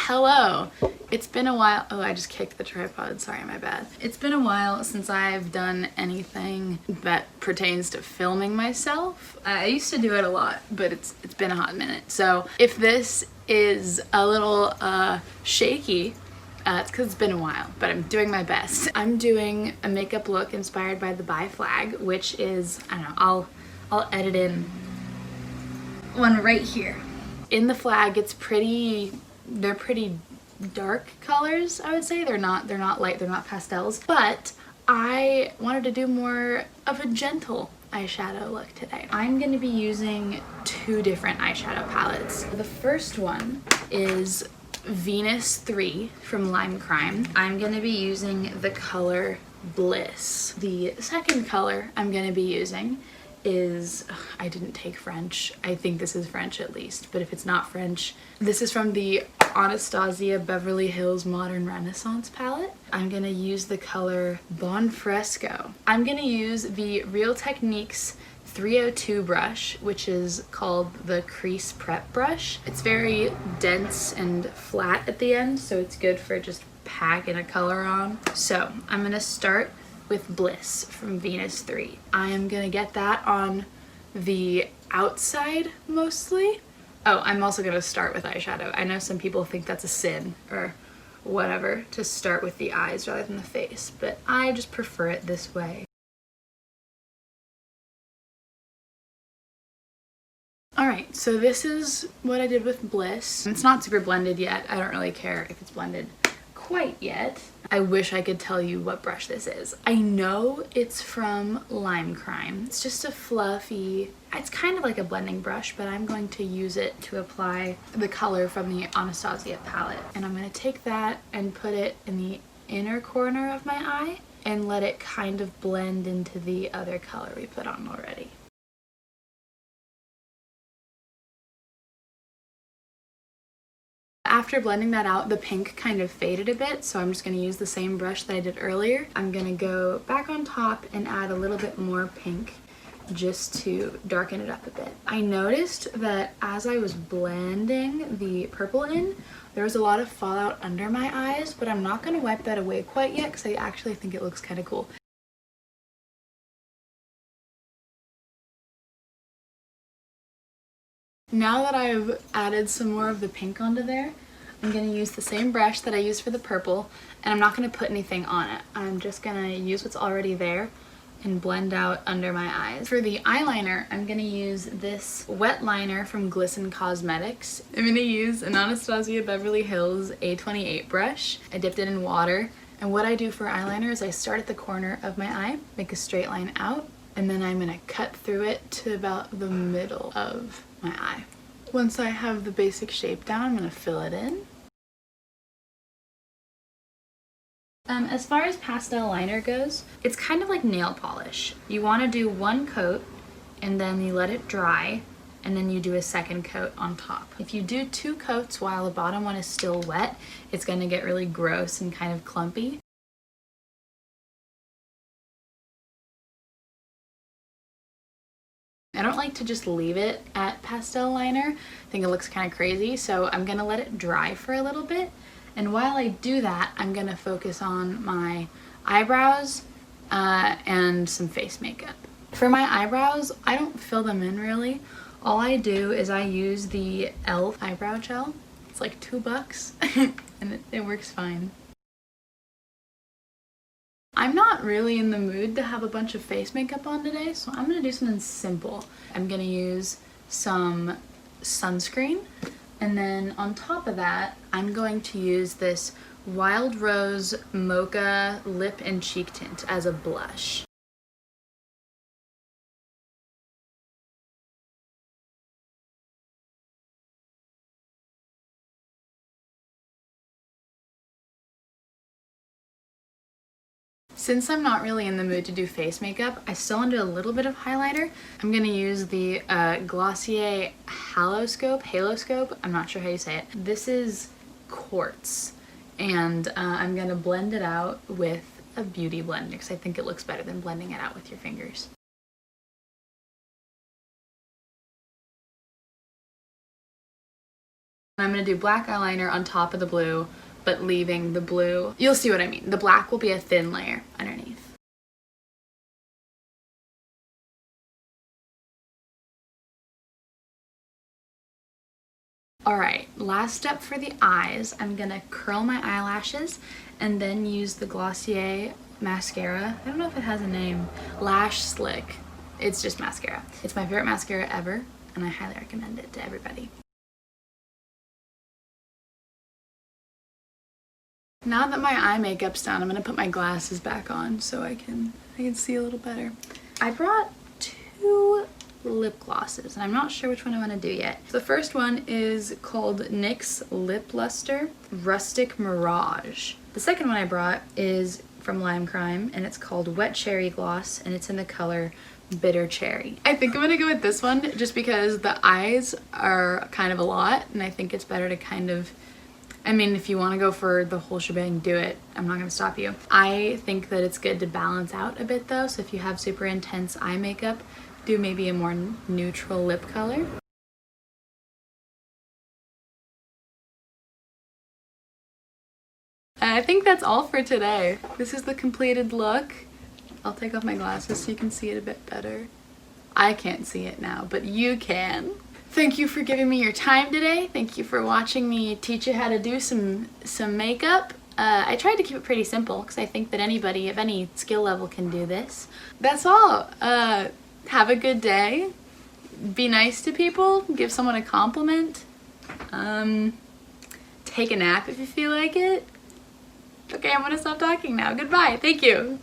Hello! It's been a while. Oh, I just kicked the tripod. Sorry, my bad. It's been a while since I've done anything that pertains to filming myself. I used to do it a lot, but it's been a hot minute. So if this is a little shaky, it's because it's been a while, but I'm doing my best. I'm doing a makeup look inspired by the Bi flag, which is, I don't know, I'll edit in one right here. In the flag, they're pretty dark colors, I would say. They're not light, they're not pastels, but I wanted to do more of a gentle eyeshadow look today. I'm going to be using two different eyeshadow palettes. The first one is Venus 3 from Lime Crime. I'm going to be using the color Bliss. The second color I'm going to be using is, I didn't take French. I think this is French at least, but if it's not French, this is from the Anastasia Beverly Hills Modern Renaissance palette. I'm gonna use the color Bon Fresco. I'm gonna use the Real Techniques 302 brush, which is called the Crease Prep brush. It's very dense and flat at the end, so it's good for just packing a color on. So I'm gonna start with Bliss from Venus 3. I am gonna get that on the outside mostly. Oh, I'm also gonna start with eyeshadow. I know some people think that's a sin or whatever to start with the eyes rather than the face, but I just prefer it this way. Alright, so this is what I did with Bliss. It's not super blended yet. I don't really care if it's blended quite yet. I wish I could tell you what brush this is. I know it's from Lime Crime. It's just a fluffy, it's kind of like a blending brush, but I'm going to use it to apply the color from the Anastasia palette. And I'm going to take that and put it in the inner corner of my eye and let it kind of blend into the other color we put on already. After blending that out, the pink kind of faded a bit, so I'm just going to use the same brush that I did earlier. I'm going to go back on top and add a little bit more pink just to darken it up a bit. I noticed that as I was blending the purple in, there was a lot of fallout under my eyes, but I'm not going to wipe that away quite yet because I actually think it looks kind of cool. Now that I've added some more of the pink onto there, I'm going to use the same brush that I used for the purple, and I'm not going to put anything on it. I'm just going to use what's already there and blend out under my eyes. For the eyeliner, I'm going to use this wet liner from Glisten Cosmetics. I'm going to use an Anastasia Beverly Hills A28 brush. I dipped it in water, and what I do for eyeliner is I start at the corner of my eye, make a straight line out, and then I'm going to cut through it to about the middle of my eye. Once I have the basic shape down, I'm going to fill it in. As far as pastel liner goes, it's kind of like nail polish. You want to do one coat and then you let it dry and then you do a second coat on top. If you do two coats while the bottom one is still wet, it's going to get really gross and kind of clumpy. I don't like to just leave it at pastel liner. I think it looks kind of crazy, so I'm gonna let it dry for a little bit. And while I do that, I'm gonna focus on my eyebrows and some face makeup. For my eyebrows, I don't fill them in really. All I do is I use the e.l.f. eyebrow gel. It's like $2 and it works fine. I'm not really in the mood to have a bunch of face makeup on today, so I'm going to do something simple. I'm going to use some sunscreen, and then on top of that, I'm going to use this Wild Rose Mocha Lip and Cheek Tint as a blush. Since I'm not really in the mood to do face makeup, I still want to do a little bit of highlighter. I'm going to use the Glossier Haloscope. I'm not sure how you say it. This is quartz, and I'm going to blend it out with a beauty blender because I think it looks better than blending it out with your fingers. I'm gonna do black eyeliner on top of the blue, but leaving the blue. You'll see what I mean. The black will be a thin layer underneath. Alright, last step for the eyes. I'm gonna curl my eyelashes and then use the Glossier mascara. I don't know if it has a name. Lash Slick. It's just mascara. It's my favorite mascara ever, and I highly recommend it to everybody. Now that my eye makeup's done, I'm gonna put my glasses back on so I can see a little better. I brought 2 lip glosses, and I'm not sure which one I want to do yet. So the first one is called NYX Lip Luster Rustic Mirage. The second one I brought is from Lime Crime, and it's called Wet Cherry Gloss, and it's in the color Bitter Cherry. I think I'm gonna go with this one just because the eyes are kind of a lot, and I think it's better to kind of, I mean, if you want to go for the whole shebang, do it. I'm not going to stop you. I think that it's good to balance out a bit though, so if you have super intense eye makeup, do maybe a more neutral lip color. I think that's all for today. This is the completed look. I'll take off my glasses so you can see it a bit better. I can't see it now, but you can. Thank you for giving me your time today. Thank you for watching me teach you how to do some makeup. I tried to keep it pretty simple because I think that anybody of any skill level can do this. That's all. Have a good day. Be nice to people. Give someone a compliment. Take a nap if you feel like it. Okay, I'm gonna stop talking now. Goodbye. Thank you.